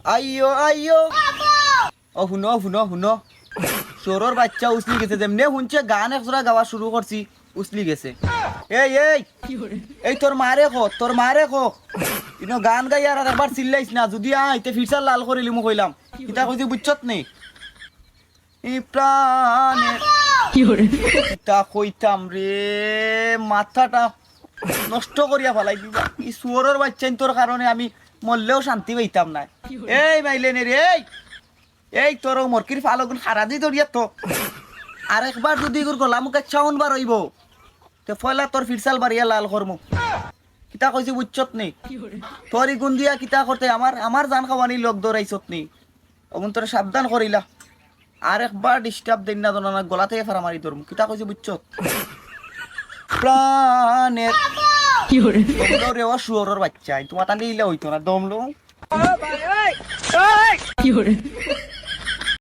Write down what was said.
আইয়ো আইয়ো ও শুনো শুনো শুনো চোরর বাচ্চা উছলি গেছে যেমনে শুনছে গান একজোড়া গাওয়া শুরু করছি উছলি গেছে এই এই এই তোর মারে খো ইনো গান গাই আর একবার চিল্লাইছ না যদি আইতে ফিরসার লাল করিলি মোক কইলাম কিতা কইছি বুঝছত নেই ই প্রাণে কিতা কইতাম রে মাথাটা নষ্ট করিয়া ফেলাই দিবা ই শুয়োরের বাচ্চা তোর কারণে আমি মরলেও শান্তি পাইতাম না এই মাইলেনে রে এই তোর মরকির ফালগুন হারা দি ধরিয়া তো আরেকবার যদি তোর গলা মুখে চাউন বার হইব তে ফয়লা তোর ফিরসাল বাড়িয়া লাল করমু কিতা কইছি বুঝছত নেই তোর গুণ দিয়া কিতা করতে আমার জান খাওয়ানি লোক দৌড়াইছত নেই অগুন তোর সাবধান করিলা আরেকবার ডিস্টার্ব দিন না জানা গলা থেকে ফারা মারি ধরমু কিতা কইছি বুঝছত প্রাণের রেওয়া শুয়োরের বাচ্চা তোমার টানি ইলে হইতো না দমলো